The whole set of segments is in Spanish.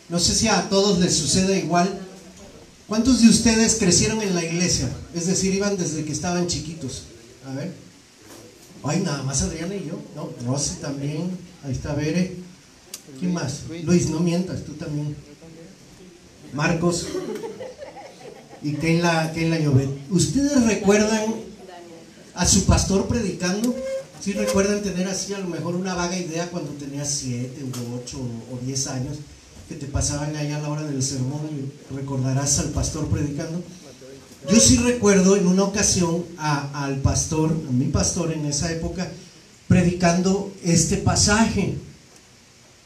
No sé si a todos les sucede igual. ¿Cuántos de ustedes crecieron en la iglesia? Es decir, iban desde que estaban chiquitos. A ver. Ay, nada más Adriana y yo. No, Rosy también. Ahí está Bere. ¿Quién más? Luis, no mientas, tú también. Marcos. Y Keila Llobet. ¿Ustedes recuerdan a su pastor predicando? ¿Sí recuerdan tener así a lo mejor una vaga idea cuando tenías 7 u 8 o 10 años? Que te pasaban ahí a la hora del sermón y recordarás al pastor predicando. Yo sí recuerdo en una ocasión a mi pastor en esa época, predicando este pasaje.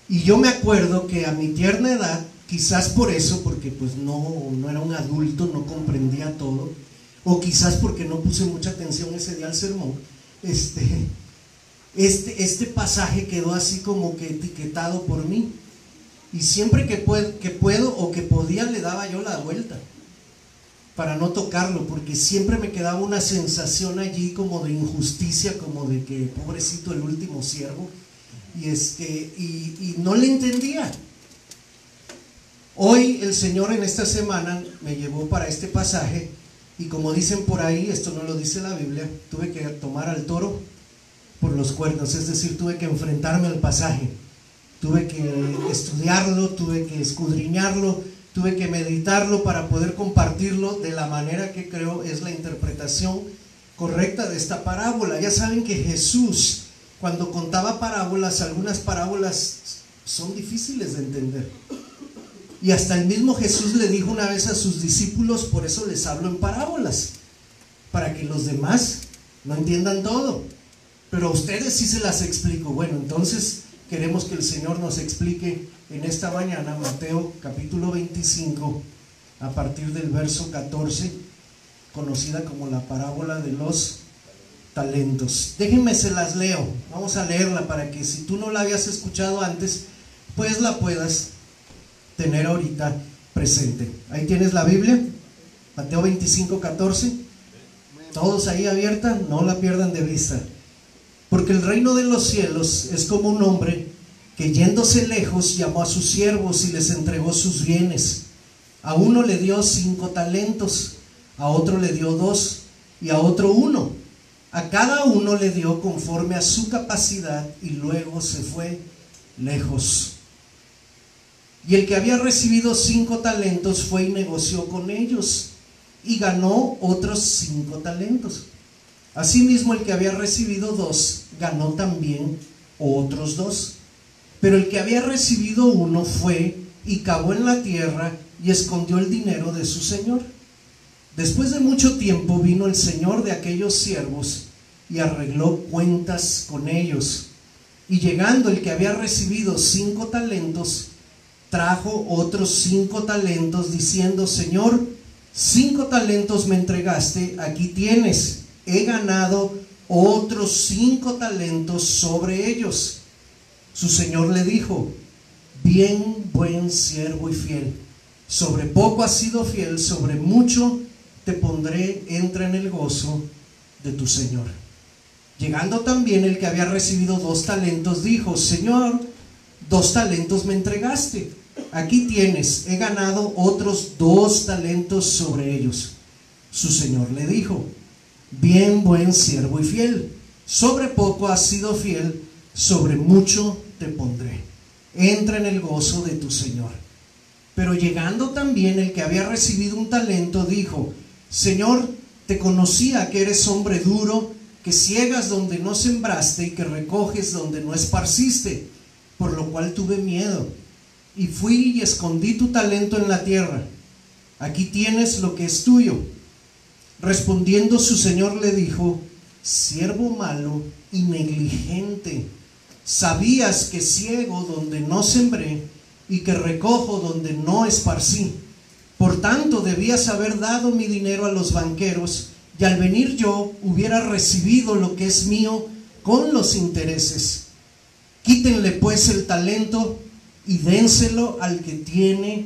Y yo me acuerdo que a mi tierna edad, quizás por eso, porque pues no era un adulto, no comprendía todo, o quizás porque no puse mucha atención ese día al sermón, este pasaje quedó así como que etiquetado por mí. Y siempre que puedo o que podía le daba yo la vuelta para no tocarlo, porque siempre me quedaba una sensación allí como de injusticia, como de que pobrecito el último siervo, y no le entendía. Hoy el Señor en esta semana me llevó para este pasaje, y como dicen por ahí, esto no lo dice la Biblia, tuve que tomar al toro por los cuernos, es decir, tuve que enfrentarme al pasaje. Tuve que estudiarlo, tuve que escudriñarlo, tuve que meditarlo para poder compartirlo de la manera que creo es la interpretación correcta de esta parábola. Ya saben que Jesús, cuando contaba parábolas, algunas parábolas son difíciles de entender. Y hasta el mismo Jesús le dijo una vez a sus discípulos, por eso les hablo en parábolas, para que los demás no entiendan todo. Pero a ustedes sí se las explico. Bueno, entonces queremos que el Señor nos explique en esta mañana Mateo capítulo 25 a partir del verso 14, conocida como la parábola de los talentos. Déjenme se las leo, vamos a leerla para que si tú no la habías escuchado antes, pues la puedas tener ahorita presente. Ahí tienes la Biblia, Mateo 25, 14. Todos ahí abierta, no la pierdan de vista. Porque el reino de los cielos es como un hombre que yéndose lejos llamó a sus siervos y les entregó sus bienes. A uno le dio 5 talentos, a otro le dio 2 y a otro 1. A cada uno le dio conforme a su capacidad y luego se fue lejos. Y el que había recibido 5 talentos fue y negoció con ellos y ganó otros 5 talentos. Asimismo, el que había recibido 2 ganó también otros 2. Pero el que había recibido 1 fue y cavó en la tierra y escondió el dinero de su señor. Después de mucho tiempo vino el señor de aquellos siervos y arregló cuentas con ellos. Y llegando el que había recibido 5 talentos, trajo otros 5 talentos, diciendo: Señor, 5 talentos me entregaste, aquí tienes. He ganado otros 5 talentos sobre ellos. Su señor le dijo: bien, buen siervo y fiel, sobre poco has sido fiel, sobre mucho te pondré, entra en el gozo de tu señor. Llegando también el que había recibido 2 talentos, dijo: Señor, 2 talentos me entregaste, aquí tienes, he ganado otros 2 talentos sobre ellos. Su señor le dijo: bien, buen siervo y fiel, sobre poco has sido fiel, sobre mucho te pondré, entra en el gozo de tu señor. Pero llegando también el que había recibido 1 talento, dijo: Señor, te conocía que eres hombre duro, que ciegas donde no sembraste y que recoges donde no esparciste, por lo cual tuve miedo, y fui y escondí tu talento en la tierra. Aquí tienes lo que es tuyo. Respondiendo su señor le dijo: siervo malo y negligente, sabías que ciego donde no sembré y que recojo donde no esparcí. Por tanto debías haber dado mi dinero a los banqueros, y al venir yo hubiera recibido lo que es mío con los intereses. Quítenle pues el talento y dénselo al que tiene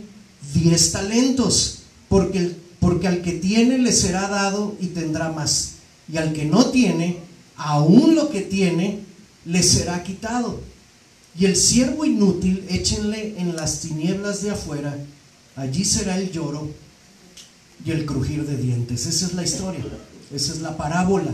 10 talentos, porque al que tiene le será dado y tendrá más, y al que no tiene, aún lo que tiene le será quitado. Y el siervo inútil échenle en las tinieblas de afuera, allí será el lloro y el crujir de dientes. Esa es la historia, esa es la parábola.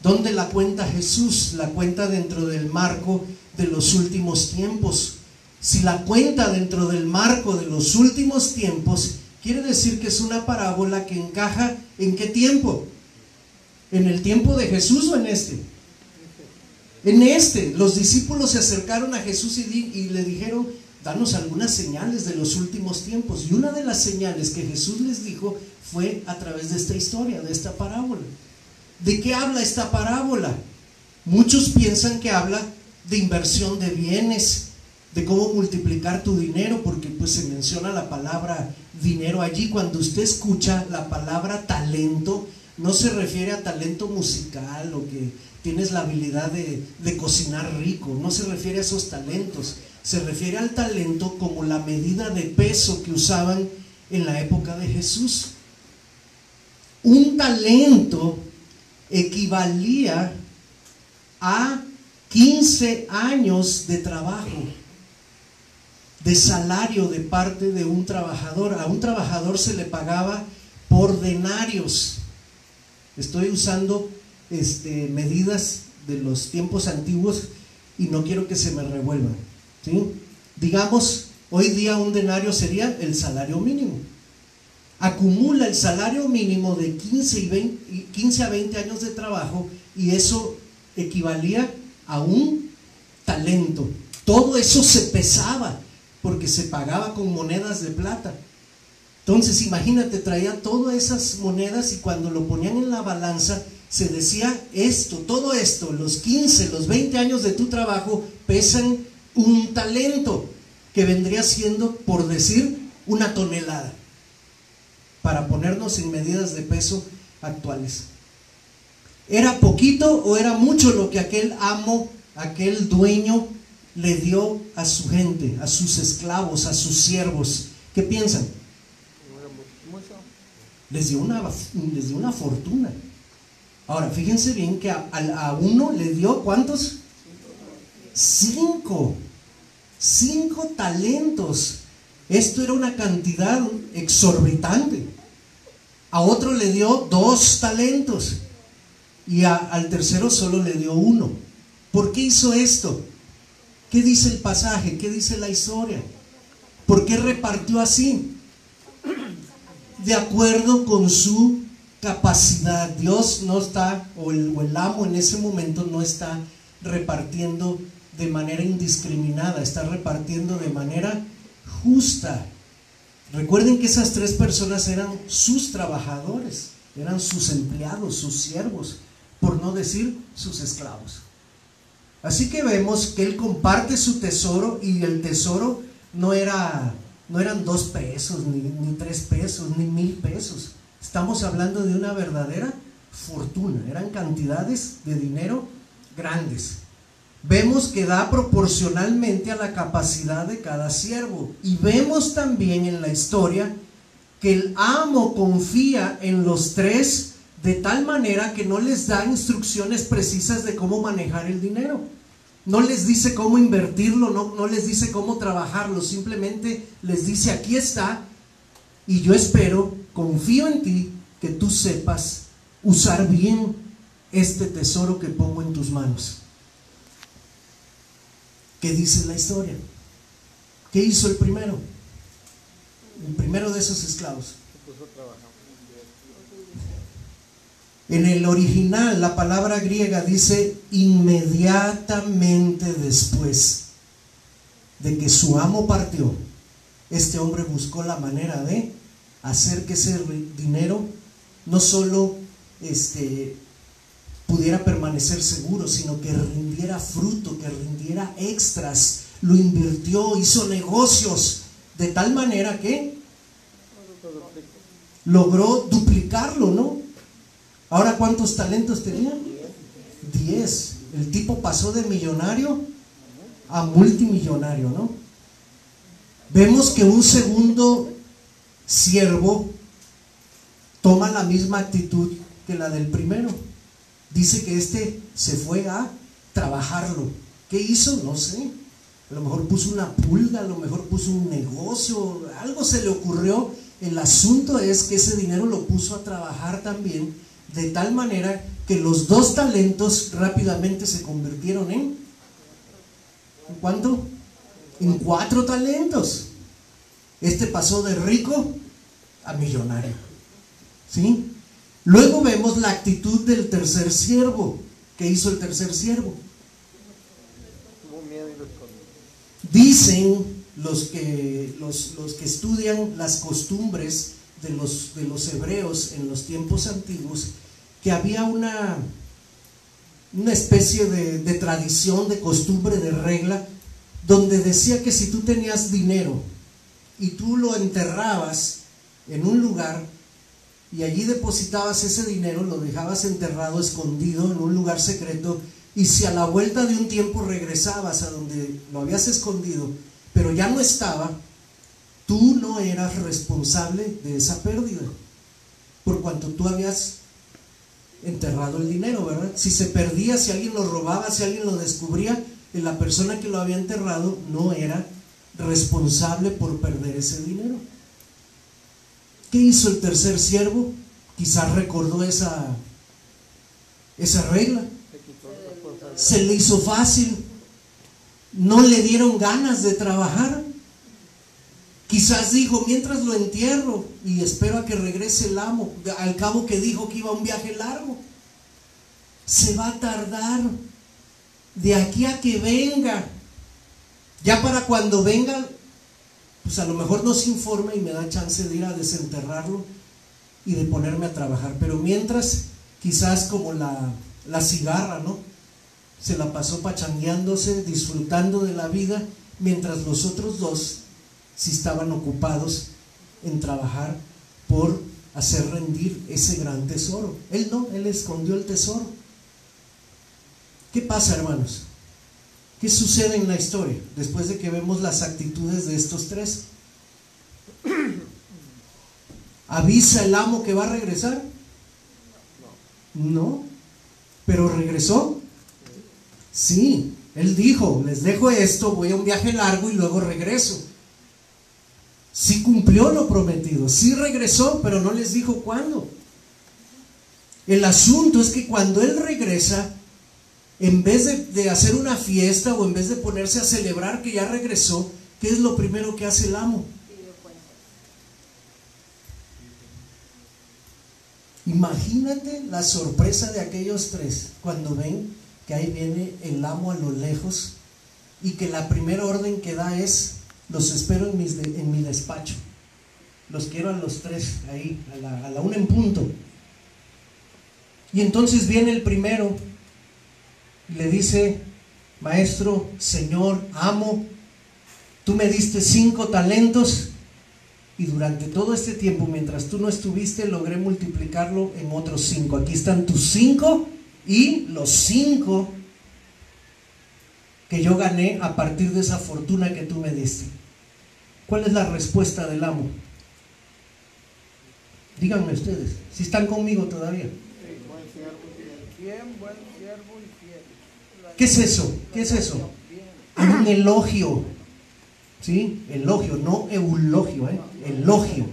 ¿Dónde la cuenta Jesús? La cuenta dentro del marco de los últimos tiempos. Si la cuenta dentro del marco de los últimos tiempos, quiere decir que es una parábola que encaja ¿en qué tiempo? ¿En el tiempo de Jesús o en este? En este. Los discípulos se acercaron a Jesús y le dijeron: danos algunas señales de los últimos tiempos. Y una de las señales que Jesús les dijo fue a través de esta historia, de esta parábola. ¿De qué habla esta parábola? Muchos piensan que habla de inversión de bienes, de cómo multiplicar tu dinero, porque pues se menciona la palabra dinero allí. Cuando usted escucha la palabra talento, no se refiere a talento musical o que tienes la habilidad de cocinar rico, no se refiere a esos talentos, se refiere al talento como la medida de peso que usaban en la época de Jesús. Un talento equivalía a 15 años de trabajo, de salario de parte de un trabajador. A un trabajador se le pagaba por denarios. Estoy usando medidas de los tiempos antiguos y no quiero que se me revuelvan, ¿sí? Digamos, hoy día un denario sería el salario mínimo. Acumula el salario mínimo de 15 a 20 años de trabajo, y eso equivalía a un talento. Todo eso se pesaba porque se pagaba con monedas de plata. Entonces imagínate, traía todas esas monedas y cuando lo ponían en la balanza se decía esto, todo esto, los 15, los 20 años de tu trabajo pesan un talento, que vendría siendo, por decir, una tonelada, para ponernos en medidas de peso actuales. ¿Era poquito o era mucho lo que aquel amo, aquel dueño le dio a su gente, a sus esclavos, a sus siervos? ¿Qué piensan? Les dio una fortuna. Ahora, fíjense bien que a uno le dio, ¿cuántos? 5 talentos. Esto era una cantidad exorbitante. A otro le dio 2 talentos y al tercero solo le dio 1. ¿Por qué hizo esto? ¿Qué dice el pasaje? ¿Qué dice la historia? ¿Por qué repartió así? De acuerdo con su capacidad. Dios no está, o el amo en ese momento no está repartiendo de manera indiscriminada, está repartiendo de manera justa. Recuerden que esas 3 personas eran sus trabajadores, eran sus empleados, sus siervos, por no decir sus esclavos. Así que vemos que él comparte su tesoro, y el tesoro no eran 2 pesos, ni 3 pesos, ni 1000 pesos. Estamos hablando de una verdadera fortuna, eran cantidades de dinero grandes. Vemos que da proporcionalmente a la capacidad de cada siervo, y vemos también en la historia que el amo confía en los 3 de tal manera que no les da instrucciones precisas de cómo manejar el dinero, no les dice cómo invertirlo, no les dice cómo trabajarlo, simplemente les dice: aquí está, y yo espero, confío en ti, que tú sepas usar bien este tesoro que pongo en tus manos. ¿Qué dice la historia? ¿Qué hizo el primero? El primero de esos esclavos. En el original, la palabra griega dice: inmediatamente después de que su amo partió, este hombre buscó la manera de hacer que ese dinero no solo pudiera permanecer seguro, sino que rindiera fruto, que rindiera extras. Lo invirtió, hizo negocios de tal manera que logró duplicarlo, ¿no? Ahora, ¿cuántos talentos tenía? 10. El tipo pasó de millonario a multimillonario, ¿no? Vemos que un segundo siervo toma la misma actitud que la del primero. Dice que se fue a trabajarlo. ¿Qué hizo? No sé. a lo mejor puso una pulga, a lo mejor puso un negocio, algo se le ocurrió. El asunto es que ese dinero lo puso a trabajar también, de tal manera que los 2 talentos rápidamente se convirtieron ¿en cuánto? En 4 talentos. Este pasó de rico a millonario, ¿sí? Luego vemos la actitud del tercer siervo. ¿Qué hizo el tercer siervo? Dicen los que estudian las costumbres de los hebreos en los tiempos antiguos, que había una especie de tradición, de costumbre, de regla, donde decía que si tú tenías dinero y tú lo enterrabas en un lugar y allí depositabas ese dinero, lo dejabas enterrado, escondido en un lugar secreto, y si a la vuelta de un tiempo regresabas a donde lo habías escondido, pero ya no estaba, tú no eras responsable de esa pérdida, por cuanto tú habías enterrado el dinero, ¿verdad? Si se perdía, si alguien lo robaba, si alguien lo descubría, la persona que lo había enterrado no era responsable por perder ese dinero. ¿Qué hizo el tercer siervo? Quizás recordó esa regla. Se le hizo fácil. No le dieron ganas de trabajar. Quizás dijo, mientras lo entierro y espero a que regrese el amo. Al cabo que dijo que iba a un viaje largo. Se va a tardar. De aquí a que venga. Ya para cuando venga, pues a lo mejor nos informa y me da chance de ir a desenterrarlo y de ponerme a trabajar. Pero mientras, quizás como la cigarra, ¿no? Se la pasó pachangueándose, disfrutando de la vida, mientras los otros 2 sí estaban ocupados en trabajar por hacer rendir ese gran tesoro. Él no, él escondió el tesoro. ¿Qué pasa, hermanos? ¿Qué sucede en la historia después de que vemos las actitudes de estos 3? ¿Avisa el amo que va a regresar? No. ¿Pero regresó? Sí. Él dijo, les dejo esto, voy a un viaje largo y luego regreso. Sí cumplió lo prometido, sí regresó, pero no les dijo cuándo. El asunto es que cuando él regresa, en vez de hacer una fiesta o en vez de ponerse a celebrar que ya regresó, ¿qué es lo primero que hace el amo? Imagínate la sorpresa de aquellos 3 cuando ven que ahí viene el amo a lo lejos y que la primera orden que da es: los espero en mi despacho. Los quiero a los 3 ahí, a la 1 en punto. Y entonces viene el primero y le dice: maestro, señor, amo, tú me diste 5 talentos y durante todo este tiempo, mientras tú no estuviste, logré multiplicarlo en otros 5. Aquí están tus 5 y los 5 que yo gané a partir de esa fortuna que tú me diste. ¿Cuál es la respuesta del amo? Díganme ustedes, si están conmigo todavía. ¿Qué es eso? ¿Qué es eso? Un elogio, ¿sí? Elogio, no eulogio, elogio.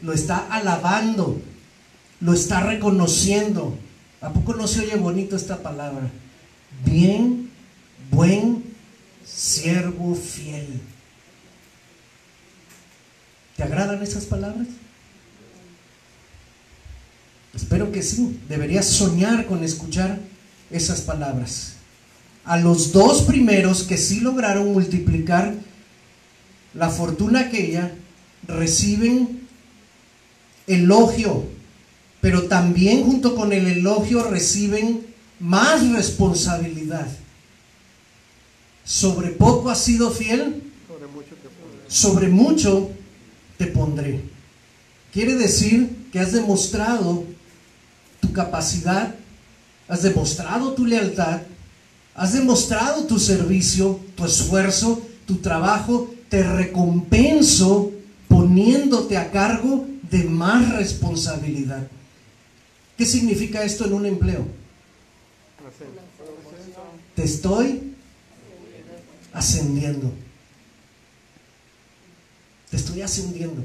Lo está alabando, lo está reconociendo. ¿A poco no se oye bonito esta palabra? Bien, buen siervo fiel. ¿Te agradan esas palabras? Espero que sí. Deberías soñar con escuchar esas palabras. A los 2 primeros que sí lograron multiplicar la fortuna aquella, reciben elogio, pero también junto con el elogio reciben más responsabilidad. ¿Sobre poco has sido fiel? Sobre mucho te pondré. Quiere decir que has demostrado tu capacidad, has demostrado tu lealtad, has demostrado tu servicio, tu esfuerzo, tu trabajo. Te recompenso poniéndote a cargo de más responsabilidad. ¿Qué significa esto en un empleo? Te estoy ascendiendo. Te estoy ascendiendo.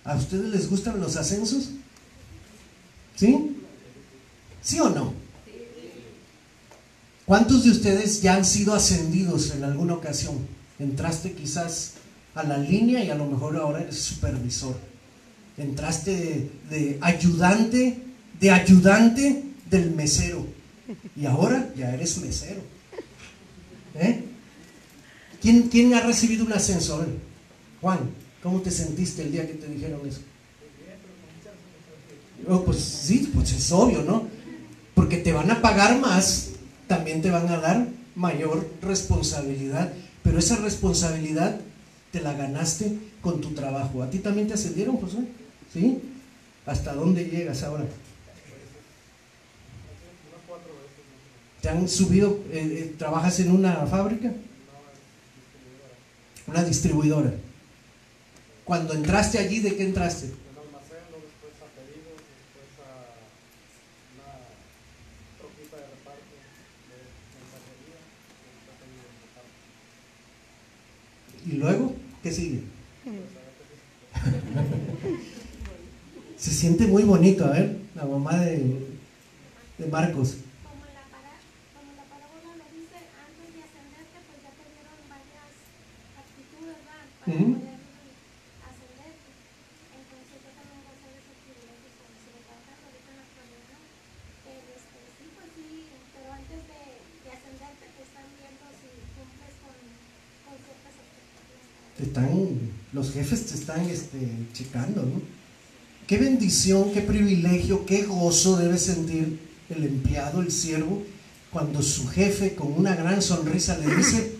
¿A ustedes les gustan los ascensos? ¿Sí? ¿Sí o no? ¿Cuántos de ustedes ya han sido ascendidos en alguna ocasión? Entraste quizás a la línea y a lo mejor ahora eres supervisor. Entraste de ayudante del mesero y ahora ya eres mesero. ¿Quién ha recibido un ascenso? A ver, Juan, ¿cómo te sentiste el día que te dijeron eso? Oh, pues sí, pues es obvio, ¿no? Porque te van a pagar más, también te van a dar mayor responsabilidad, pero esa responsabilidad te la ganaste con tu trabajo. ¿A ti también te ascendieron, José? ¿Sí? ¿Hasta dónde llegas ahora? ¿Te han subido? ¿Trabajas en una fábrica? Una distribuidora. Cuando entraste allí, ¿de qué entraste? Un almacén, después a pedidos, después a una troquita de reparto de mensajería, ¿Y luego? ¿Qué sigue? Se siente muy bonito, a ver, la mamá de Marcos. Como la parábola lo dice, antes de ascenderte, pues ya te dieron varias actitudes, ¿verdad? Para poder ascenderte. Entonces yo también voy a hacer ese privilegio cuando se lo trabajan ahorita en la actualidad. Sí, pues sí, pero antes de ascenderte te están viendo si cumples con ciertas expectativas. Los jefes te están checando, ¿no? Qué bendición, qué privilegio, qué gozo debe sentir el empleado, el siervo, cuando su jefe con una gran sonrisa le dice: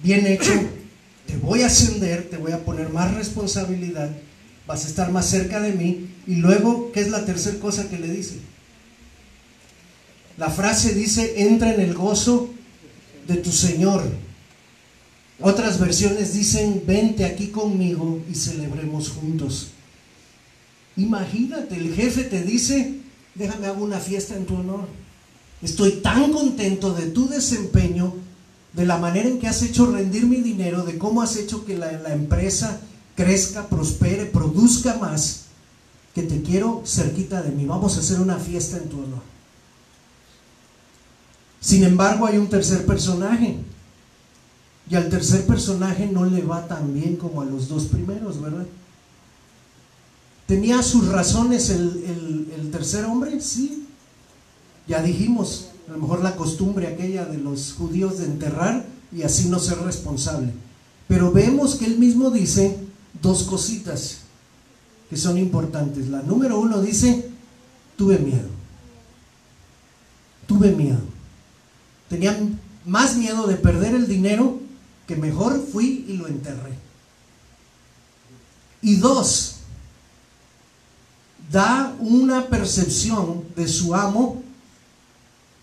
bien hecho, te voy a ascender, te voy a poner más responsabilidad, vas a estar más cerca de mí. Y luego, ¿qué es la tercera cosa que le dice? La frase dice: entra en el gozo de tu Señor. Otras versiones dicen: vente aquí conmigo y celebremos juntos. Imagínate, el jefe te dice: déjame hago una fiesta en tu honor. Estoy tan contento de tu desempeño, de la manera en que has hecho rendir mi dinero, de cómo has hecho que la empresa crezca, prospere, produzca más, que te quiero cerquita de mí. Vamos a hacer una fiesta en tu honor. Sin embargo, hay un tercer personaje, y al tercer personaje no le va tan bien como a los dos primeros, ¿verdad? ¿Tenía sus razones el tercer hombre? Sí. Ya dijimos, a lo mejor la costumbre aquella de los judíos de enterrar y así no ser responsable. Pero vemos que él mismo dice dos cositas que son importantes. La número uno dice: tuve miedo. Tuve miedo. Tenía más miedo de perder el dinero, que mejor fui y lo enterré. Y dos, da una percepción de su amo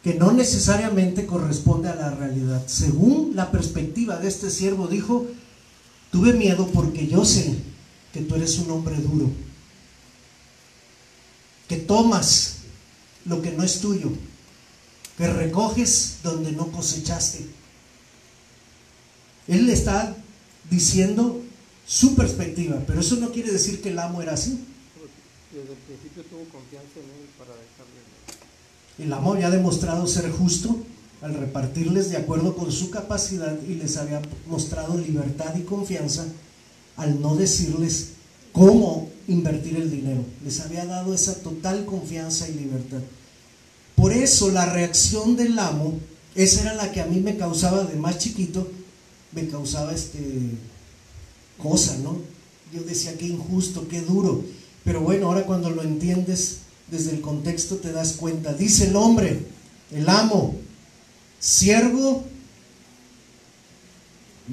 que no necesariamente corresponde a la realidad. Según la perspectiva de este siervo, dijo: tuve miedo porque yo sé que tú eres un hombre duro, que tomas lo que no es tuyo, que recoges donde no cosechaste. Él le está diciendo su perspectiva, pero eso no quiere decir que el amo era así. Desde el principio tuvo confianza en él para dejarle. El amo había demostrado ser justo al repartirles de acuerdo con su capacidad, y les había mostrado libertad y confianza al no decirles cómo invertir el dinero. Les había dado esa total confianza y libertad. Por eso la reacción del amo, esa era la que a mí me causaba, de más chiquito, me causaba cosa, ¿no? Yo decía: qué injusto, qué duro. Pero bueno, ahora cuando lo entiendes desde el contexto te das cuenta. Dice el hombre, el amo: siervo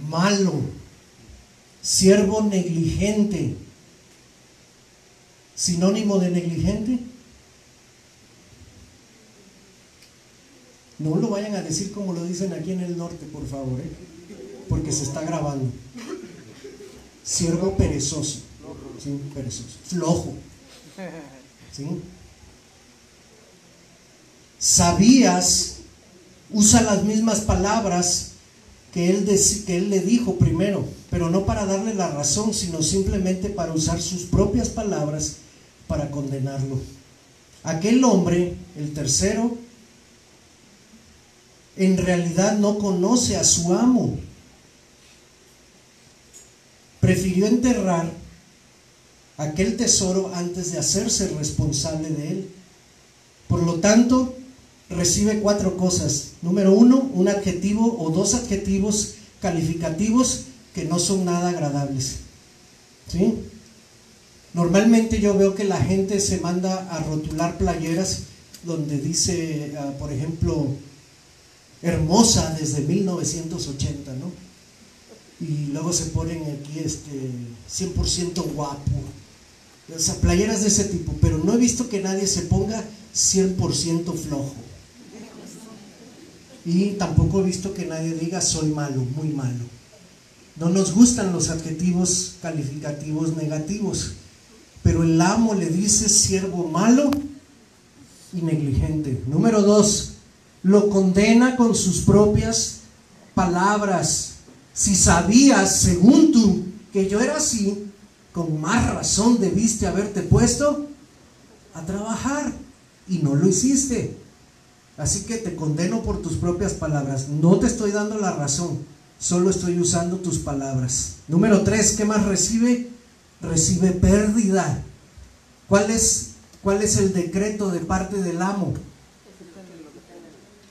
malo, siervo negligente. Sinónimo de negligente: no lo vayan a decir como lo dicen aquí en el norte, por favor, porque se está grabando. Siervo perezoso, ¿sí? Perezoso, flojo, ¿sí? Sabías, usa las mismas palabras que él le dijo primero, pero no para darle la razón, sino simplemente para usar sus propias palabras para condenarlo. Aquel hombre, el tercero, en realidad no conoce a su amo. Prefirió enterrar aquel tesoro antes de hacerse responsable de él. Por lo tanto, recibe 4 cosas. Número 1, un adjetivo o 2 adjetivos calificativos que no son nada agradables. ¿Sí? Normalmente yo veo que la gente se manda a rotular playeras donde dice, por ejemplo, hermosa desde 1980, ¿no? Y luego se ponen aquí 100% guapo. O sea, playeras de ese tipo, pero no he visto que nadie se ponga 100% flojo. Y tampoco he visto que nadie diga soy malo, muy malo. No nos gustan los adjetivos calificativos negativos, pero el amo le dice siervo malo y negligente. Número 2, lo condena con sus propias palabras. Si sabías, según tú, que yo era así, con más razón debiste haberte puesto a trabajar y no lo hiciste. Así que te condeno por tus propias palabras. No te estoy dando la razón, solo estoy usando tus palabras. Número 3, ¿qué más recibe? Recibe pérdida. ¿Cuál es el decreto de parte del amo?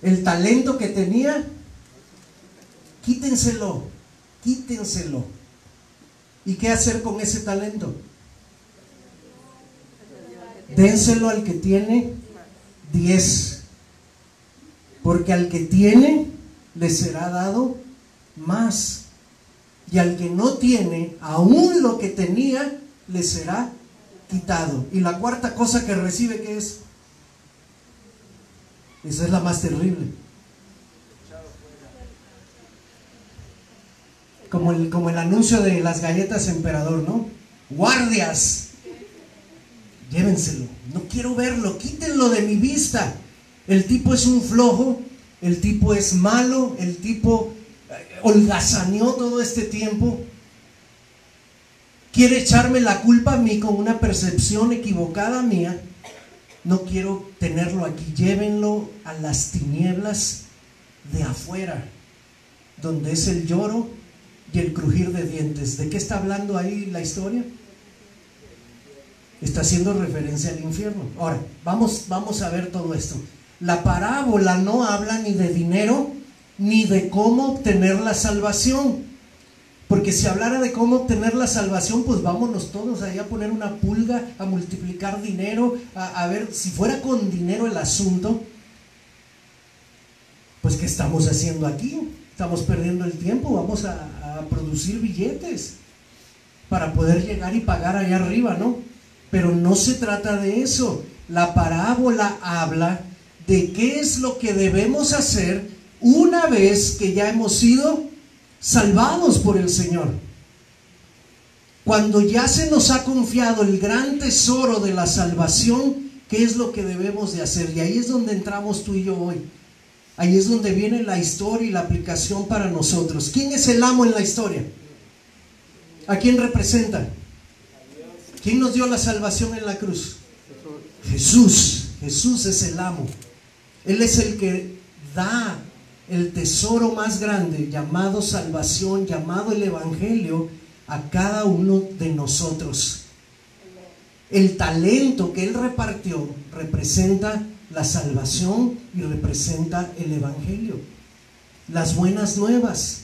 El talento que tenía, quítenselo. ¿Y qué hacer con ese talento? Dénselo al que tiene 10. Porque al que tiene, le será dado más. Y al que no tiene, aún lo que tenía, le será quitado. Y la 4ª cosa que recibe, ¿qué es? Esa es la más terrible. Como el anuncio de las galletas emperador, ¿no? Guardias, llévenselo, no quiero verlo, quítenlo de mi vista. El tipo es un flojo, el tipo es malo, el tipo holgazaneó todo este tiempo, quiere echarme la culpa a mí con una percepción equivocada mía. No quiero tenerlo aquí, llévenlo a las tinieblas de afuera, donde es el lloro y el crujir de dientes. ¿De qué está hablando ahí la historia? Está haciendo referencia al infierno. Ahora, vamos a ver todo esto. La parábola no habla ni de dinero ni de cómo obtener la salvación, porque si hablara de cómo obtener la salvación, pues vámonos todos ahí a poner una pulga, a multiplicar dinero, a ver, si fuera con dinero el asunto, pues ¿qué estamos haciendo aquí? Estamos perdiendo el tiempo, vamos a producir billetes para poder llegar y pagar allá arriba, ¿no? Pero no se trata de eso. La parábola habla de qué es lo que debemos hacer una vez que ya hemos sido salvados por el Señor. Cuando ya se nos ha confiado el gran tesoro de la salvación, ¿qué es lo que debemos de hacer? Y ahí es donde entramos tú y yo hoy. Ahí es donde viene la historia y la aplicación para nosotros. ¿Quién es el amo en la historia? ¿A quién representa? ¿Quién nos dio la salvación en la cruz? Jesús. Jesús es el amo. Él es el que da el tesoro más grande, llamado salvación, llamado el evangelio, a cada uno de nosotros. El talento que Él repartió representa la salvación y representa el evangelio. Las buenas nuevas,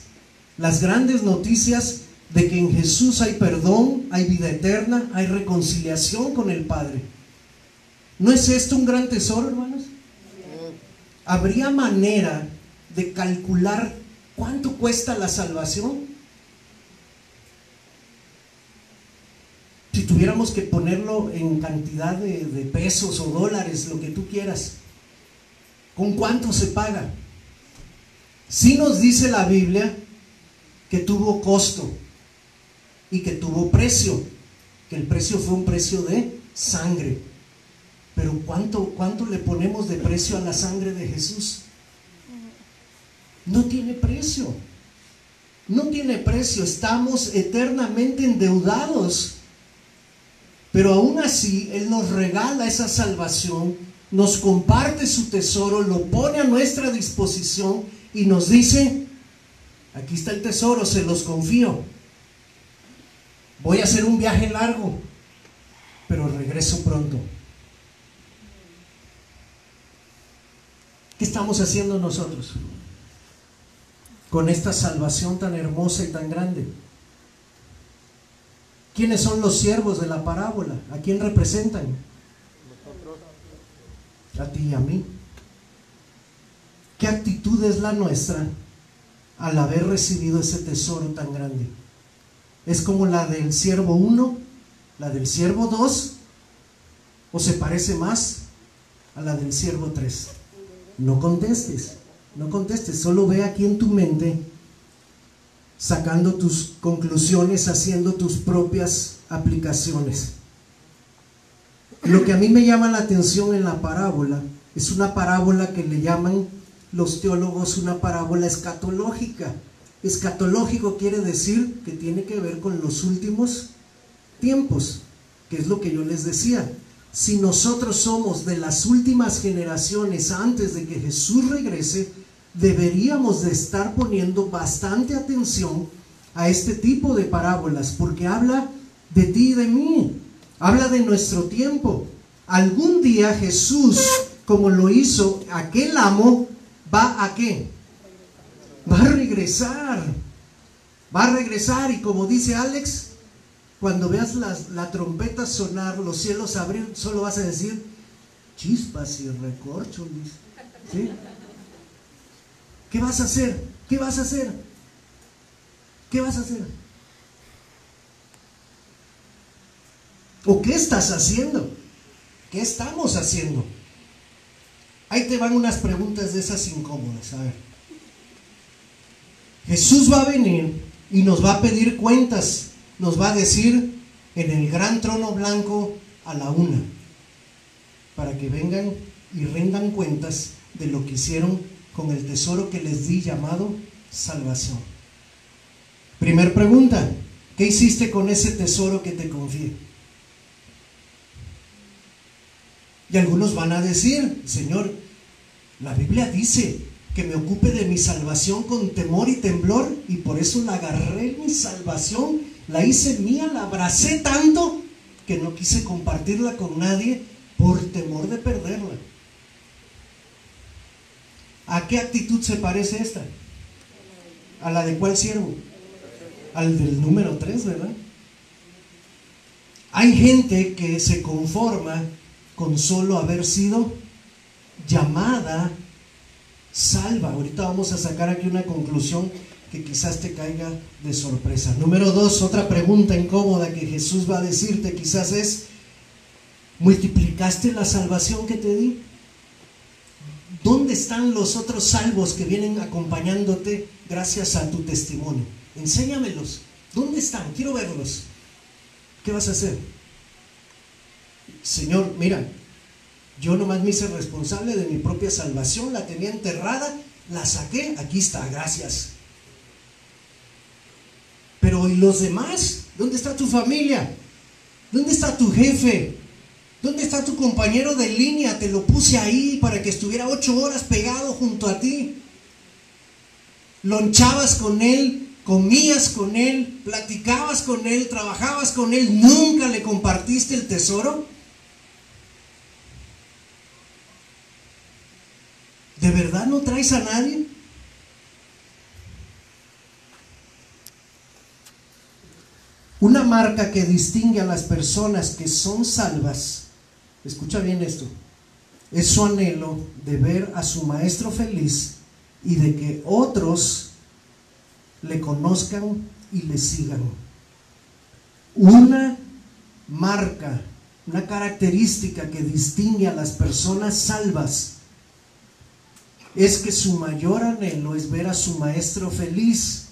las grandes noticias de que en Jesús hay perdón, hay vida eterna, hay reconciliación con el Padre. ¿No es esto un gran tesoro, hermanos? ¿Habría manera de calcular cuánto cuesta la salvación? Si tuviéramos que ponerlo en cantidad de pesos o dólares, lo que tú quieras, ¿con cuánto se paga? Sí nos dice la Biblia que tuvo costo y que tuvo precio, que el precio fue un precio de sangre. Pero ¿cuánto le ponemos de precio a la sangre de Jesús? No tiene precio. no tiene precio, estamos eternamente endeudados. Pero aún así, Él nos regala esa salvación, nos comparte su tesoro, lo pone a nuestra disposición y nos dice: aquí está el tesoro, se los confío. Voy a hacer un viaje largo, pero regreso pronto. ¿Qué estamos haciendo nosotros con esta salvación tan hermosa y tan grande? ¿Quiénes son los siervos de la parábola? ¿A quién representan? A ti y a mí. ¿Qué actitud es la nuestra al haber recibido ese tesoro tan grande? ¿Es como la del siervo 1, la del siervo 2, o se parece más a la del siervo 3? No contestes, no contestes, solo ve aquí en tu mente, sacando tus conclusiones, haciendo tus propias aplicaciones. Lo que a mí me llama la atención en la parábola es una parábola que le llaman los teólogos una parábola escatológica. Escatológico quiere decir que tiene que ver con los últimos tiempos, que es lo que yo les decía. Si nosotros somos de las últimas generaciones antes de que Jesús regrese, deberíamos de estar poniendo bastante atención a este tipo de parábolas, porque habla de ti y de mí, habla de nuestro tiempo. Algún día Jesús, como lo hizo aquel amo, ¿va a qué? Va a regresar. Va a regresar, y como dice Alex, cuando veas la trompeta sonar, los cielos abrir, solo vas a decir: chispas y recorcholis. ¿Sí? ¿Qué vas a hacer? ¿Qué vas a hacer? ¿Qué vas a hacer? ¿O qué estás haciendo? ¿Qué estamos haciendo? Ahí te van unas preguntas de esas incómodas. A ver. Jesús va a venir y nos va a pedir cuentas. Nos va a decir en el gran trono blanco a la 1, para que vengan y rindan cuentas de lo que hicieron con el tesoro que les di, llamado salvación. Primer pregunta: ¿qué hiciste con ese tesoro que te confié? Y algunos van a decir: Señor, la Biblia dice que me ocupe de mi salvación con temor y temblor, y por eso la agarré, mi salvación, la hice mía, la abracé tanto que no quise compartirla con nadie por temor de perderla. ¿A qué actitud se parece esta? ¿A la de cuál siervo? Al del número 3, ¿verdad? Hay gente que se conforma con solo haber sido llamada salva. Ahorita vamos a sacar aquí una conclusión que quizás te caiga de sorpresa. Número 2, otra pregunta incómoda que Jesús va a decirte quizás es: ¿multiplicaste la salvación que te di? ¿Dónde están los otros salvos que vienen acompañándote gracias a tu testimonio? Enséñamelos. ¿Dónde están? Quiero verlos. ¿Qué vas a hacer? Señor, mira, yo nomás me hice responsable de mi propia salvación, la tenía enterrada, la saqué, aquí está, gracias. Pero ¿y los demás? ¿Dónde está tu familia? ¿Dónde está tu jefe? ¿Dónde está tu compañero de línea? Te lo puse ahí para que estuviera 8 horas pegado junto a ti. Lonchabas con él, comías con él, platicabas con él, trabajabas con él. ¿Nunca le compartiste el tesoro? ¿De verdad no traes a nadie? Una marca que distingue a las personas que son salvas, escucha bien esto, es su anhelo de ver a su maestro feliz y de que otros le conozcan y le sigan. Una marca, una característica que distingue a las personas salvas es que su mayor anhelo es ver a su maestro feliz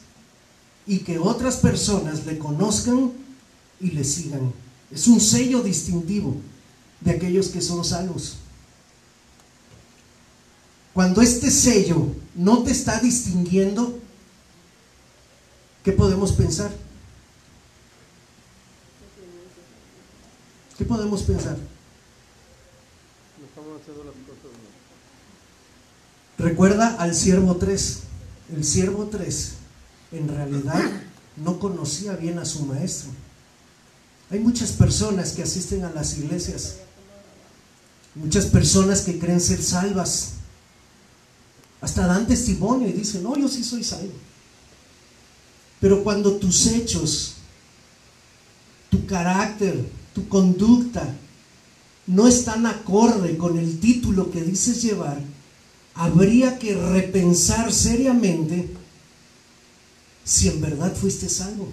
y que otras personas le conozcan y le sigan. Es un sello distintivo de aquellos que son salvos. Cuando este sello no te está distinguiendo, ¿Qué podemos pensar? ¿Qué podemos pensar? No estamos haciendo las cosas bien. Recuerda al siervo 3. El siervo 3 en realidad no conocía bien a su maestro. Hay muchas personas que asisten a las iglesias, muchas personas que creen ser salvas, hasta dan testimonio y dicen, no, yo sí soy salvo. Pero cuando tus hechos, tu carácter, tu conducta no están acorde con el título que dices llevar, habría que repensar seriamente si en verdad fuiste salvo.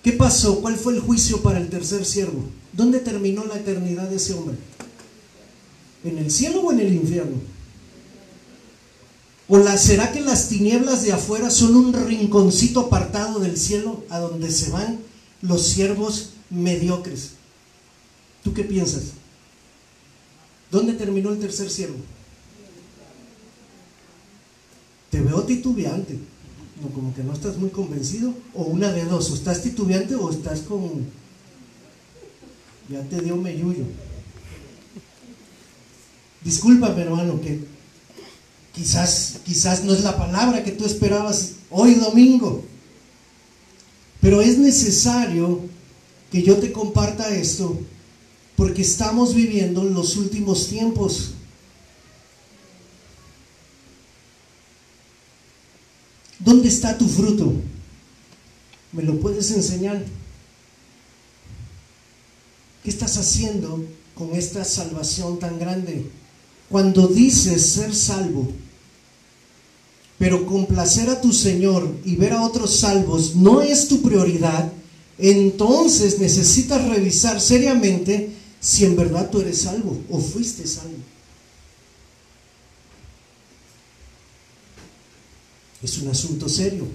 ¿Qué pasó? ¿Cuál fue el juicio para el tercer siervo? ¿Dónde terminó la eternidad de ese hombre? ¿En el cielo o en el infierno? ¿Será que las tinieblas de afuera son un rinconcito apartado del cielo a donde se van los siervos mediocres? ¿Tú qué piensas? ¿Dónde terminó el tercer siervo? Te veo titubeante. No, como que no estás muy convencido. O una de dos, o estás titubeante o estás con... Ya te dio meyuyo. Discúlpame, hermano, que quizás no es la palabra que tú esperabas hoy domingo, pero es necesario que yo te comparta esto porque estamos viviendo los últimos tiempos. ¿Dónde está tu fruto? ¿Me lo puedes enseñar? ¿Qué estás haciendo con esta salvación tan grande? Cuando dices ser salvo, pero complacer a tu Señor y ver a otros salvos no es tu prioridad, entonces necesitas revisar seriamente si en verdad tú eres salvo o fuiste salvo. Es un asunto serio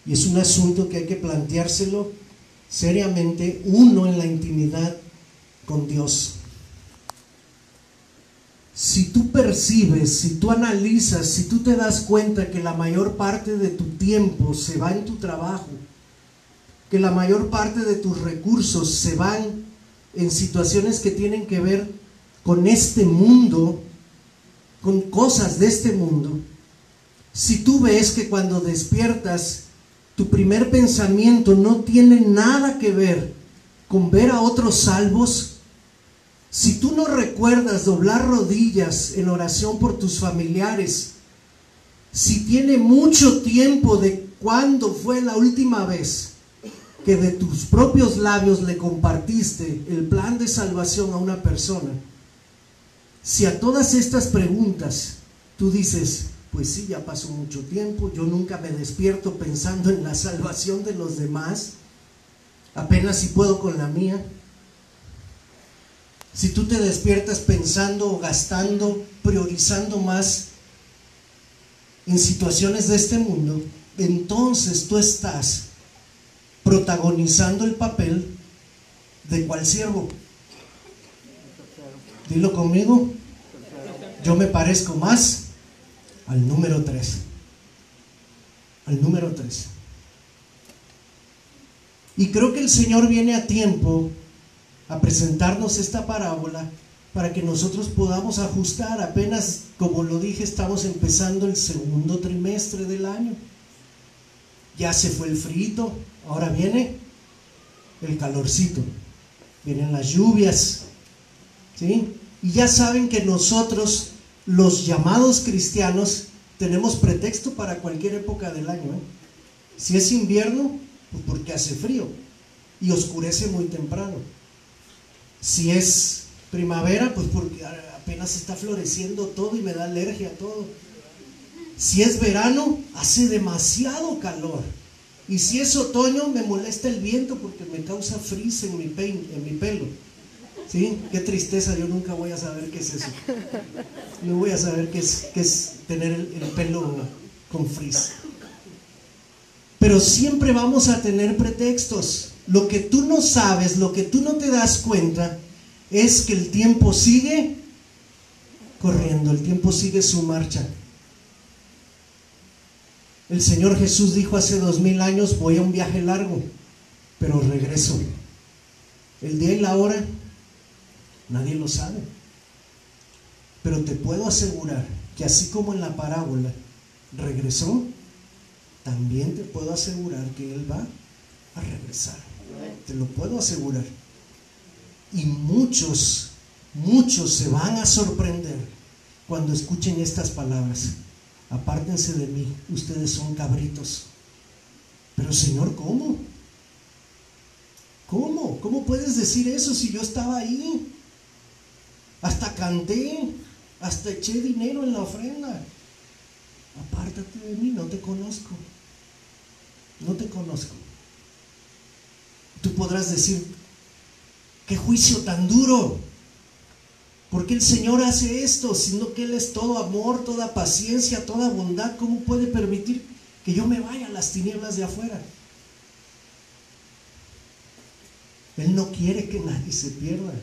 y es un asunto que hay que planteárselo seriamente, uno en la intimidad con Dios. Si tú percibes, si tú analizas, si tú te das cuenta que la mayor parte de tu tiempo se va en tu trabajo, que la mayor parte de tus recursos se van en situaciones que tienen que ver con este mundo, con cosas de este mundo, si tú ves que cuando despiertas tu primer pensamiento no tiene nada que ver con ver a otros salvos, si tú no recuerdas doblar rodillas en oración por tus familiares, si tiene mucho tiempo de cuándo fue la última vez que de tus propios labios le compartiste el plan de salvación a una persona, si a todas estas preguntas tú dices, pues sí, ya pasó mucho tiempo, yo nunca me despierto pensando en la salvación de los demás, apenas si puedo con la mía. Si tú te despiertas pensando o gastando, priorizando más en situaciones de este mundo, entonces tú estás protagonizando el papel de ¿cuál siervo? Dilo conmigo. Yo me parezco más al número 3. Al número 3. Y creo que el Señor viene a tiempo a presentarnos esta parábola para que nosotros podamos ajustar. Apenas, como lo dije, estamos empezando el segundo trimestre del año. Ya se fue el frío, ahora viene el calorcito, vienen las lluvias, ¿sí? Y ya saben que nosotros, los llamados cristianos, tenemos pretexto para cualquier época del año, ¿eh? Si es invierno, pues porque hace frío y oscurece muy temprano. Si es primavera, pues porque apenas está floreciendo todo y me da alergia a todo. Si es verano, hace demasiado calor. Y si es otoño, me molesta el viento porque me causa frizz en mi pelo. ¿Sí? Qué tristeza, yo nunca voy a saber qué es eso. No voy a saber qué es tener el pelo con frizz. Pero siempre vamos a tener pretextos. Lo que tú no sabes, lo que tú no te das cuenta, es que el tiempo sigue corriendo, el tiempo sigue su marcha. El Señor Jesús dijo hace 2000 años, voy a un viaje largo, pero regreso. El día y la hora, nadie lo sabe. Pero te puedo asegurar que así como en la parábola regresó, también te puedo asegurar que Él va a regresar. Te lo puedo asegurar. Y muchos se van a sorprender cuando escuchen estas palabras. Apártense de mí, ustedes son cabritos. Pero Señor, ¿cómo? ¿Cómo puedes decir eso si yo estaba ahí? Hasta canté, hasta eché dinero en la ofrenda. Apártate de mí, no te conozco. No te conozco. Tú podrás decir, qué juicio tan duro. ¿Por qué el Señor hace esto? Sino que Él es todo amor, toda paciencia, toda bondad. ¿Cómo puede permitir que yo me vaya a las tinieblas de afuera? Él no quiere que nadie se pierda.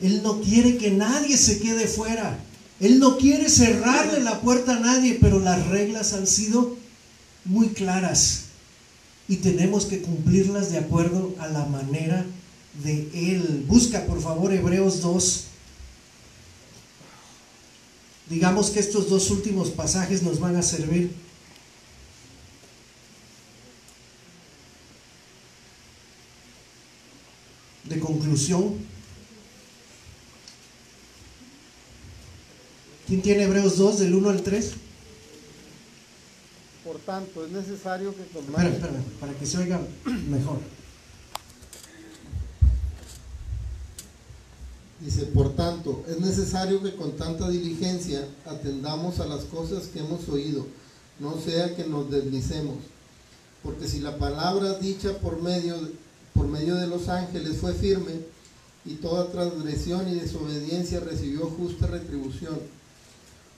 Él no quiere que nadie se quede fuera. Él no quiere cerrarle la puerta a nadie, pero las reglas han sido muy claras y tenemos que cumplirlas de acuerdo a la manera de Él. Busca por favor Hebreos 2. Digamos que estos dos últimos pasajes nos van a servir de conclusión. ¿Quién tiene Hebreos 2 del 1 al 3? Por tanto, es necesario que con Espera, para que se oiga mejor. Dice, por tanto, es necesario que con tanta diligencia atendamos a las cosas que hemos oído, no sea que nos deslicemos. Porque si la palabra dicha por medio de los ángeles fue firme, y toda transgresión y desobediencia recibió justa retribución,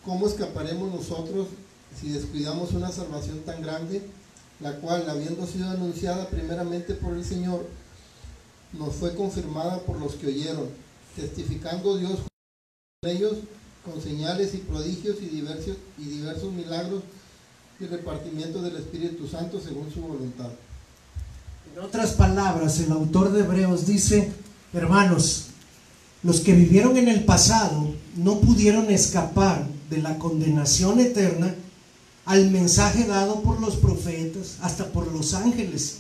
¿cómo escaparemos nosotros si descuidamos una salvación tan grande, la cual, habiendo sido anunciada primeramente por el Señor, nos fue confirmada por los que oyeron, testificando Dios con ellos con señales y prodigios y diversos milagros y repartimiento del Espíritu Santo según su voluntad? En otras palabras, el autor de Hebreos dice, hermanos, los que vivieron en el pasado no pudieron escapar de la condenación eterna al mensaje dado por los profetas, hasta por los ángeles.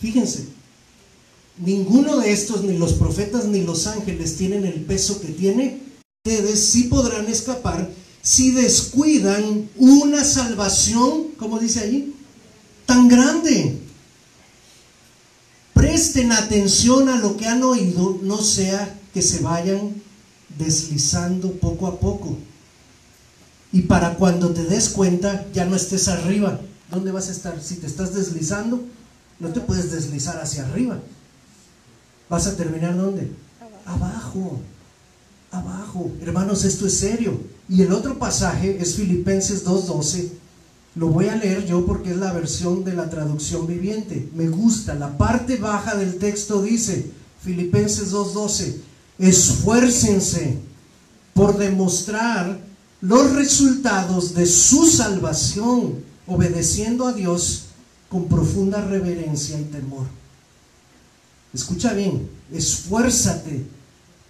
Fíjense, ninguno de estos, ni los profetas ni los ángeles, tienen el peso que tiene. Ustedes sí podrán escapar si descuidan una salvación, como dice allí, tan grande. Presten atención a lo que han oído, no sea que se vayan deslizando poco a poco. Y para cuando te des cuenta, ya no estés arriba. ¿Dónde vas a estar? Si te estás deslizando, no te puedes deslizar hacia arriba. ¿Vas a terminar dónde? Abajo. Abajo. Hermanos, esto es serio. Y el otro pasaje es Filipenses 2:12. Lo voy a leer yo porque es la versión de la traducción viviente. Me gusta. La parte baja del texto dice, Filipenses 2:12, esfuércense por demostrar los resultados de su salvación, obedeciendo a Dios con profunda reverencia y temor. Escucha bien, esfuérzate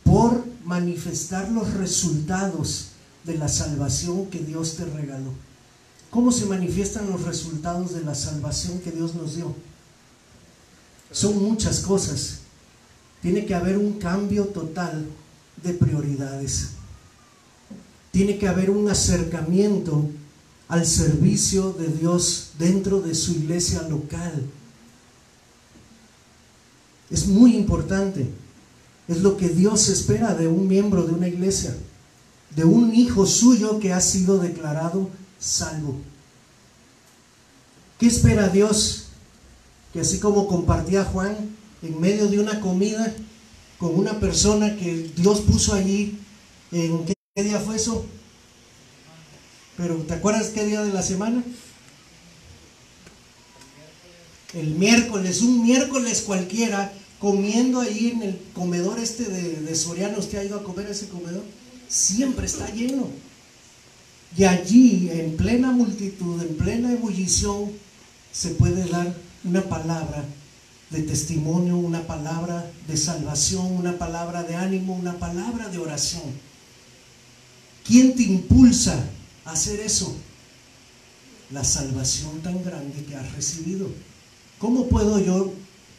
por manifestar los resultados de la salvación que Dios te regaló. ¿Cómo se manifiestan los resultados de la salvación que Dios nos dio? Son muchas cosas. Tiene que haber un cambio total de prioridades. Tiene que haber un acercamiento al servicio de Dios dentro de su iglesia local. Es muy importante. Es lo que Dios espera de un miembro de una iglesia, de un hijo suyo que ha sido declarado salvo. ¿Qué espera Dios? Que así como compartía Juan en medio de una comida con una persona que Dios puso allí, ¿en qué día fue eso? Pero ¿te acuerdas qué día de la semana? El miércoles, un miércoles cualquiera, comiendo ahí en el comedor de Soriana. ¿Usted ha ido a comer a ese comedor? Siempre está lleno. Y allí, en plena multitud, en plena ebullición, se puede dar una palabra de testimonio, una palabra de salvación, una palabra de ánimo, una palabra de oración. ¿Quién te impulsa a hacer eso? La salvación tan grande que has recibido. ¿Cómo puedo yo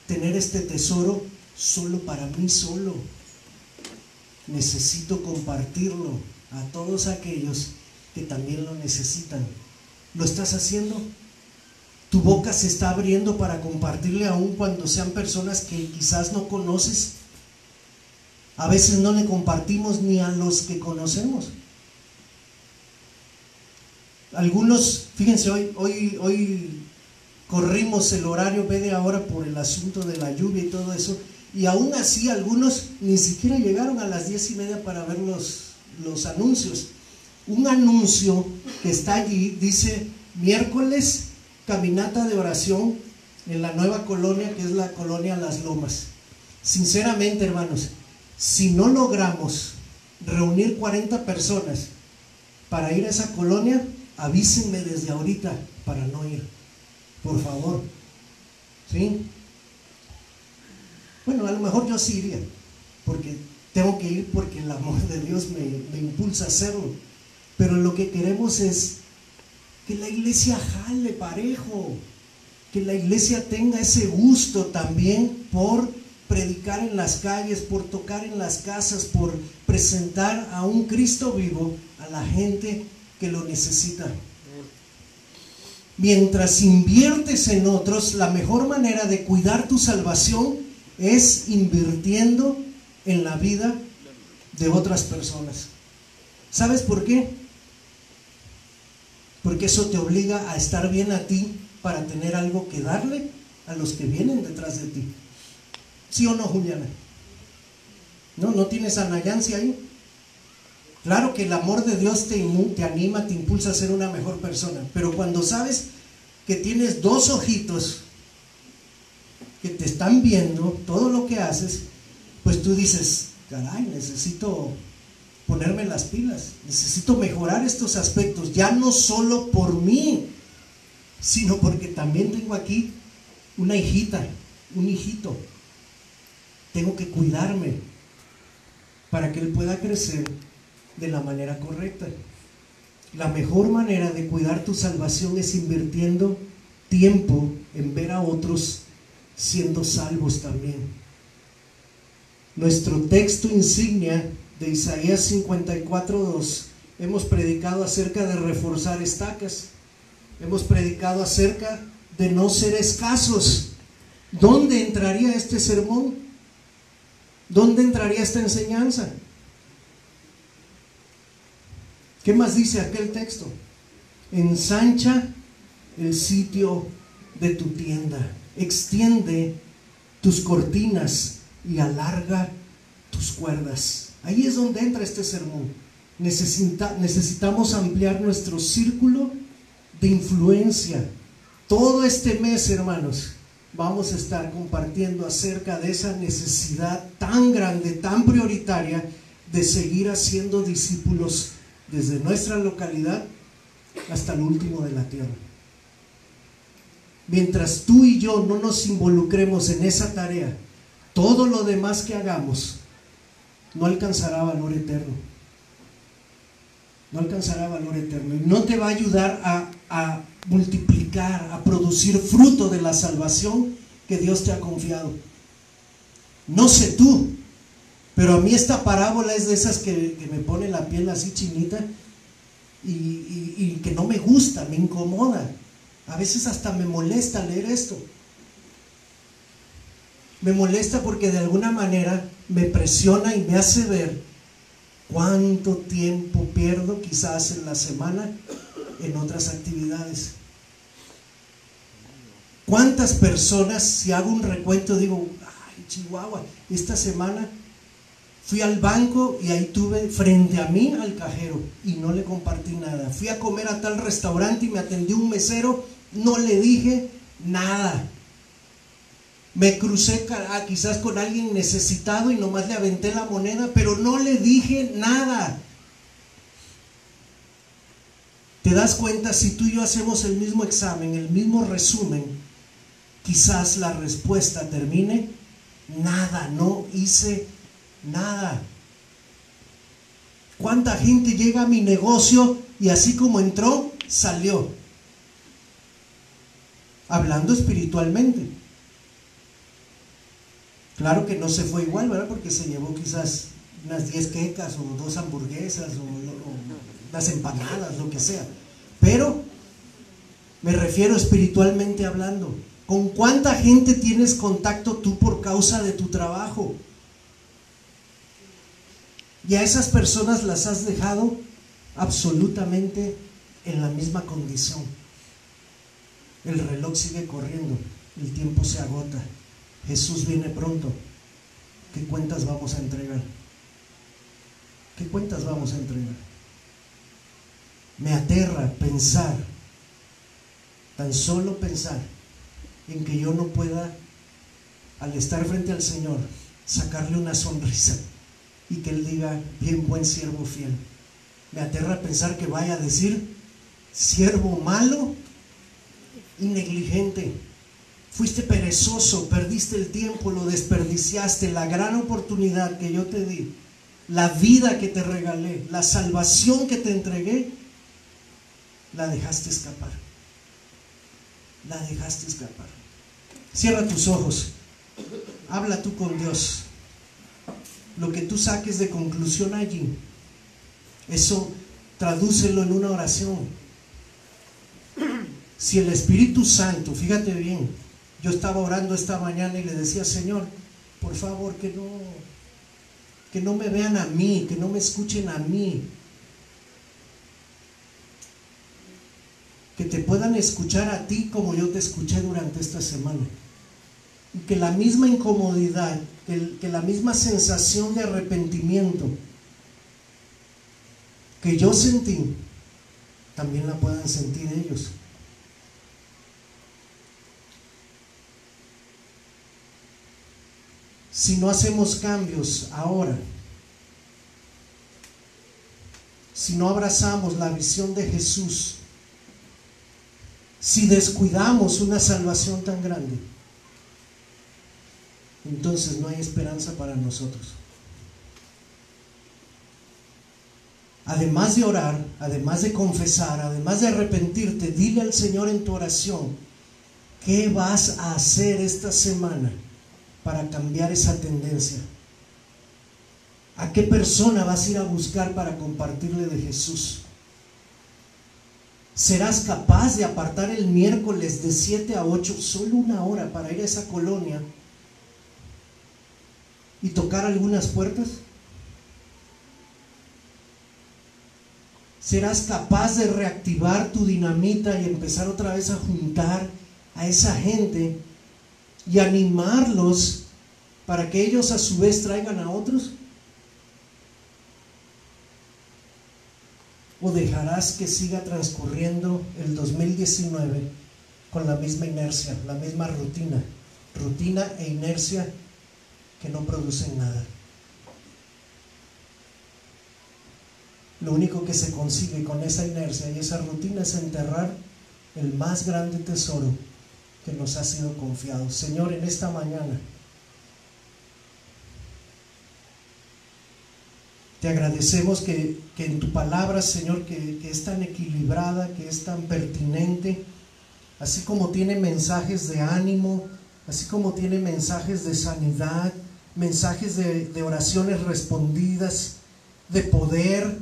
tener este tesoro solo para mí solo? Necesito compartirlo a todos aquellos que también lo necesitan. ¿Lo estás haciendo? ¿Tu boca se está abriendo para compartirle aún cuando sean personas que quizás no conoces? A veces no le compartimos ni a los que conocemos. Algunos, fíjense, hoy corrimos el horario media hora por el asunto de la lluvia y todo eso, y aún así algunos ni siquiera llegaron a las 10:30 para ver los anuncios. Un anuncio que está allí dice: miércoles, caminata de oración en la nueva colonia, que es la colonia Las Lomas. Sinceramente, hermanos, si no logramos reunir 40 personas para ir a esa colonia, avísenme desde ahorita para no ir, por favor. ¿Sí? Bueno, a lo mejor yo sí iría, porque tengo que ir, porque el amor de Dios me impulsa a hacerlo. Pero lo que queremos es que la iglesia jale parejo, que la iglesia tenga ese gusto también por predicar en las calles, por tocar en las casas, por presentar a un Cristo vivo a la gente que lo necesita. Mientras inviertes en otros, la mejor manera de cuidar tu salvación es invirtiendo en la vida de otras personas. ¿Sabes por qué? Porque eso te obliga a estar bien a ti para tener algo que darle a los que vienen detrás de ti. ¿Sí o no, Juliana? ¿No tienes a Nayansi ahí? Claro que el amor de Dios te anima, te impulsa a ser una mejor persona, pero cuando sabes que tienes dos ojitos que te están viendo todo lo que haces, pues tú dices: caray, necesito ponerme las pilas, necesito mejorar estos aspectos, ya no solo por mí, sino porque también tengo aquí una hijita, un hijito. Tengo que cuidarme para que él pueda crecer de la manera correcta. La mejor manera de cuidar tu salvación es invirtiendo tiempo en ver a otros siendo salvos también. Nuestro texto insignia de Isaías 54:2, hemos predicado acerca de reforzar estacas, hemos predicado acerca de no ser escasos. ¿Dónde entraría este sermón? ¿Dónde entraría esta enseñanza? ¿Qué más dice aquel texto? Ensancha el sitio de tu tienda, extiende tus cortinas y alarga tus cuerdas. Ahí es donde entra este sermón. Necesitamos ampliar nuestro círculo de influencia. Todo este mes, hermanos, vamos a estar compartiendo acerca de esa necesidad tan grande, tan prioritaria, de seguir haciendo discípulos desde nuestra localidad hasta el último de la tierra. Mientras tú y yo no nos involucremos en esa tarea, todo lo demás que hagamos no alcanzará valor eterno. No alcanzará valor eterno. Y no te va a ayudar a multiplicar, a producir fruto de la salvación que Dios te ha confiado. No sé tú, pero a mí esta parábola es de esas que me pone la piel así chinita y que no me gusta, me incomoda. A veces hasta me molesta leer esto. Me molesta porque de alguna manera me presiona y me hace ver cuánto tiempo pierdo quizás en la semana en otras actividades. ¿Cuántas personas, si hago un recuento, digo: ay, Chihuahua, esta semana fui al banco y ahí tuve frente a mí al cajero y no le compartí nada? Fui a comer a tal restaurante y me atendió un mesero, no le dije nada. Me crucé quizás con alguien necesitado y nomás le aventé la moneda, pero no le dije nada. ¿Te das cuenta? Si tú y yo hacemos el mismo examen, el mismo resumen, quizás la respuesta termine: nada, no hice nada. ¿Cuánta gente llega a mi negocio y así como entró, salió? Hablando espiritualmente. Claro que no se fue igual, ¿verdad? Porque se llevó quizás unas 10 quecas o 2 hamburguesas o unas empanadas, lo que sea. Pero me refiero espiritualmente hablando. ¿Con cuánta gente tienes contacto tú por causa de tu trabajo? Y a esas personas las has dejado absolutamente en la misma condición. El reloj sigue corriendo, el tiempo se agota, Jesús viene pronto. ¿Qué cuentas vamos a entregar? ¿Qué cuentas vamos a entregar? Me aterra pensar, tan solo pensar, en que yo no pueda, al estar frente al Señor, sacarle una sonrisa y que Él diga: bien, buen siervo fiel. Me aterra pensar que vaya a decir: siervo malo y negligente, fuiste perezoso, perdiste el tiempo, lo desperdiciaste, la gran oportunidad que yo te di, la vida que te regalé, la salvación que te entregué, la dejaste escapar. La dejaste escapar. Cierra tus ojos, habla tú con Dios. Lo que tú saques de conclusión allí, eso tradúcelo en una oración. Si el Espíritu Santo, fíjate bien, yo estaba orando esta mañana y le decía: Señor, por favor, que no me vean a mí, que no me escuchen a mí, que te puedan escuchar a ti como yo te escuché durante esta semana. Y que la misma incomodidad, que la misma sensación de arrepentimiento que yo sentí, también la puedan sentir ellos. Si no hacemos cambios ahora, si no abrazamos la visión de Jesús, si descuidamos una salvación tan grande, entonces no hay esperanza para nosotros. Además de orar, además de confesar, además de arrepentirte, dile al Señor en tu oración: ¿qué vas a hacer esta semana para cambiar esa tendencia? ¿A qué persona vas a ir a buscar para compartirle de Jesús? ¿Serás capaz de apartar el miércoles de 7 a 8 solo una hora para ir a esa colonia y tocar algunas puertas? ¿Serás capaz de reactivar tu dinamita y empezar otra vez a juntar a esa gente y animarlos para que ellos a su vez traigan a otros? ¿O dejarás que siga transcurriendo el 2019 con la misma inercia, la misma rutina e inercia que no producen nada? Lo único que se consigue con esa inercia y esa rutina es enterrar el más grande tesoro que nos ha sido confiado. Señor, en esta mañana te agradecemos que en tu palabra, Señor, que es tan equilibrada, que es tan pertinente, así como tiene mensajes de ánimo, así como tiene mensajes de sanidad, mensajes de oraciones respondidas, de poder,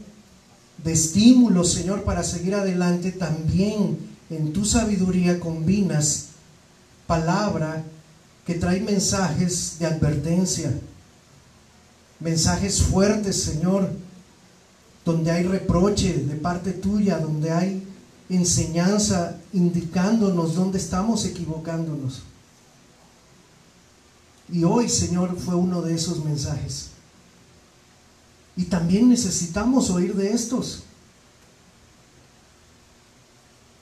de estímulo, Señor, para seguir adelante. También en tu sabiduría combinas palabra que trae mensajes de advertencia, mensajes fuertes, Señor, donde hay reproche de parte tuya, donde hay enseñanza indicándonos dónde estamos equivocándonos. Y hoy, Señor, fue uno de esos mensajes. Y también necesitamos oír de estos.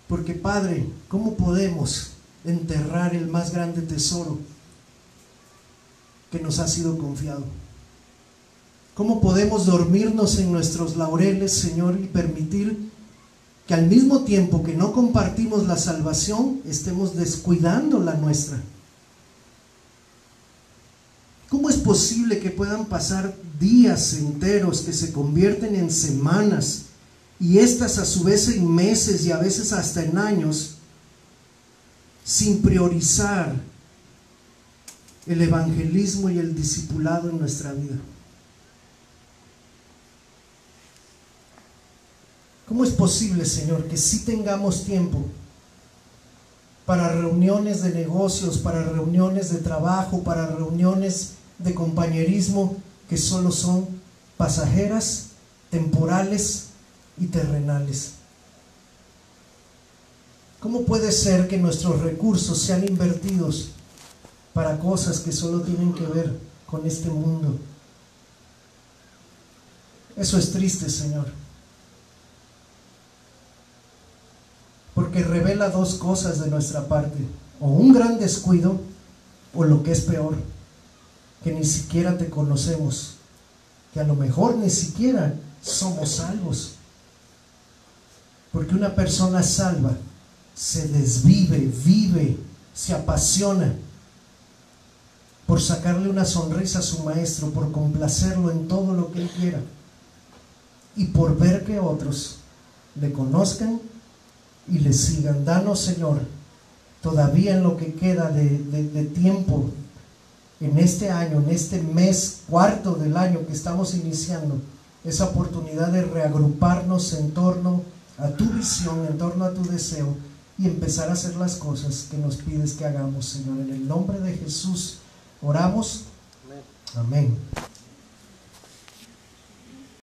Porque, Padre, ¿cómo podemos enterrar el más grande tesoro que nos ha sido confiado? ¿Cómo podemos dormirnos en nuestros laureles, Señor, y permitir que al mismo tiempo que no compartimos la salvación, estemos descuidando la nuestra. ¿Cómo es posible que puedan pasar días enteros que se convierten en semanas y estas a su vez en meses y a veces hasta en años sin priorizar el evangelismo y el discipulado en nuestra vida? ¿Cómo es posible, Señor, que sí tengamos tiempo para reuniones de negocios, para reuniones de trabajo, para reuniones de compañerismo que solo son pasajeras, temporales y terrenales? ¿Cómo puede ser que nuestros recursos sean invertidos para cosas que solo tienen que ver con este mundo? Eso es triste, Señor, porque revela dos cosas de nuestra parte: o un gran descuido, o lo que es peor, que ni siquiera te conocemos, que a lo mejor ni siquiera somos salvos. Porque una persona salva se desvive, vive, se apasiona por sacarle una sonrisa a su maestro, por complacerlo en todo lo que él quiera y por ver que otros le conozcan y le sigan. Danos, Señor, todavía en lo que queda de tiempo, en este año, en este mes cuarto del año que estamos iniciando, esa oportunidad de reagruparnos en torno a tu visión, en torno a tu deseo, y empezar a hacer las cosas que nos pides que hagamos, Señor. En el nombre de Jesús oramos. Amén.